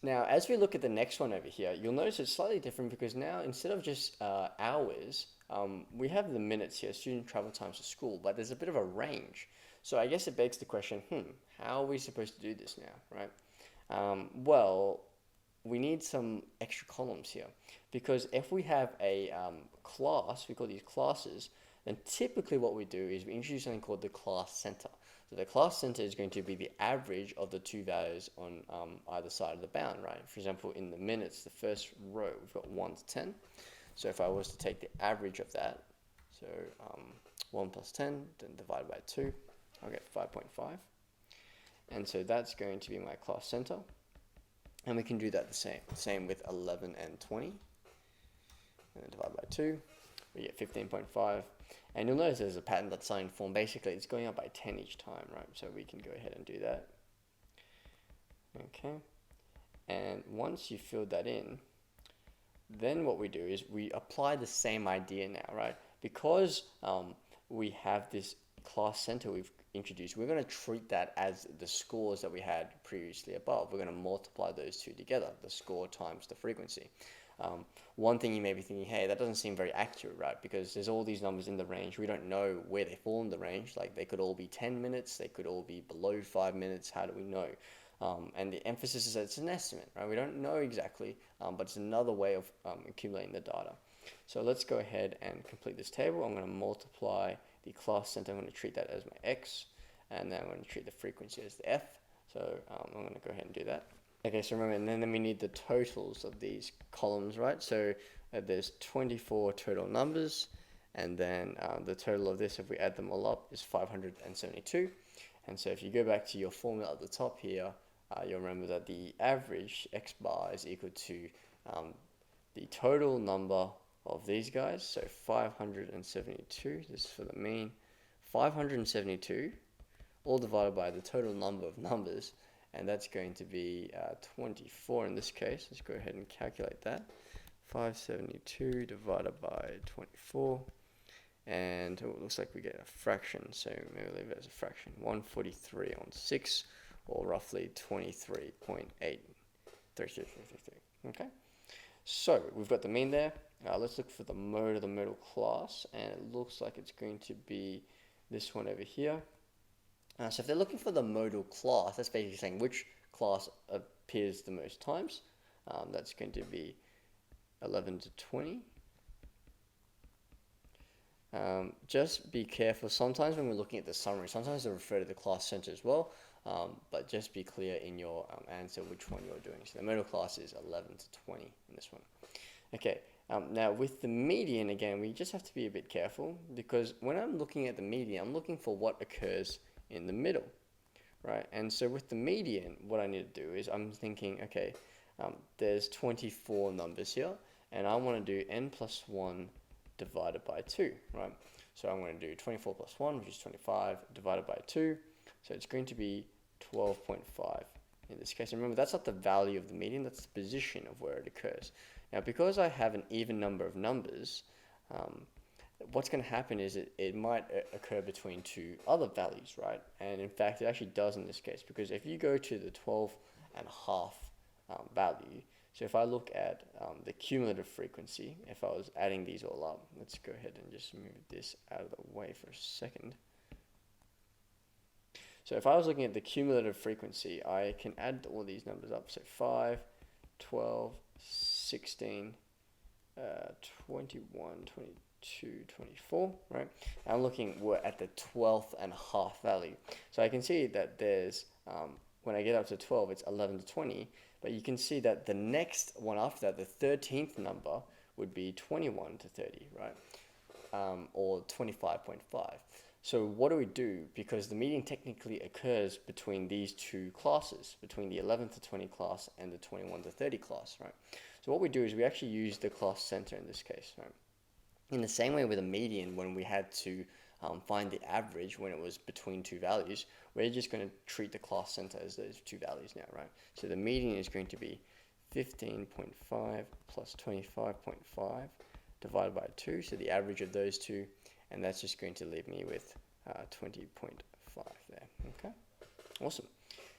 Now, as we look at the next one over here, you'll notice it's slightly different because now instead of just hours, we have the minutes here, student travel times to school, but there's a bit of a range. So I guess it begs the question, how are we supposed to do this now, right? Well, we need some extra columns here because if we have a class, we call these classes, then typically what we do is we introduce something called the class center. So the class center is going to be the average of the two values on either side of the bound, right? For example, in the minutes, the first row, we've got 1 to 10. So if I was to take the average of that, so 1 plus 10, then divide by 2, I'll get 5.5. And so that's going to be my class center. And we can do that the same with 11 and 20. And then divide by 2, we get 15.5. And you'll notice there's a pattern that's sign form. Basically, it's going up by 10 each time, right? So we can go ahead and do that. Okay. And once you fill that in, then what we do is we apply the same idea now, right? Because we have this class center we've introduced, we're going to treat that as the scores that we had previously above. We're going to multiply those two together, the score times the frequency. One thing you may be thinking, hey, that doesn't seem very accurate, right? Because there's all these numbers in the range. We don't know where they fall in the range. Like they could all be 10 minutes, they could all be below 5 minutes. How do we know? And the emphasis is that it's an estimate, right? We don't know exactly, but it's another way of accumulating the data. So let's go ahead and complete this table. I'm going to multiply the class center. I'm going to treat that as my x, and then I'm going to treat the frequency as the f. So I'm going to go ahead and do that. Okay, so remember, and then we need the totals of these columns, right? So there's 24 total numbers, and then the total of this, if we add them all up, is 572. And so if you go back to your formula at the top here, you'll remember that the average x bar is equal to the total number of these guys, so 572, this is for the mean, 572, all divided by the total number of numbers, and that's going to be 24 in this case. Let's go ahead and calculate that. 572 divided by 24, and it looks like we get a fraction, so maybe we'll leave it as a fraction, 143 on 6, or roughly 23.83333. Okay, so we've got the mean there. Let's look for the mode of the modal class, and it looks like it's going to be this one over here. So if they're looking for the modal class, that's basically saying which class appears the most times. That's going to be 11 to 20. Just be careful. Sometimes when we're looking at the summary, sometimes they refer to the class center as well. But just be clear in your answer which one you're doing. So the modal class is 11 to 20 in this one. Okay, now with the median, again, we just have to be a bit careful because when I'm looking at the median, I'm looking for what occurs in the middle, right? And so with the median, what I need to do is I'm thinking, okay, there's 24 numbers here, and I want to do n plus 1 divided by 2, right? So I'm going to do 24 plus 1, which is 25, divided by 2. So it's going to be 12.5 in this case. Remember, that's not the value of the median, that's the position of where it occurs. Now, because I have an even number of numbers, what's going to happen is it might occur between two other values, right? And in fact, it actually does in this case, because if you go to the 12.5 value, so if I look at the cumulative frequency, if I was adding these all up, let's go ahead and just move this out of the way for a second. So if I was looking at the cumulative frequency, I can add all these numbers up. So 5, 12, 16, 21, 22, 24, right? I'm looking at the 12th and half value. So I can see that there's, when I get up to 12, it's 11 to 20, but you can see that the next one after that, the 13th number, would be 21 to 30, right? Or 25.5. So what do we do? Because the median technically occurs between these two classes, between the 11 to 20 class and the 21 to 30 class, right? So what we do is we actually use the class center in this case, right? In the same way with a median, when we had to find the average when it was between two values, we're just going to treat the class center as those two values now, right? So the median is going to be 15.5 plus 25.5 divided by 2, so the average of those two, and that's just going to leave me with 20.5 there. Okay, awesome.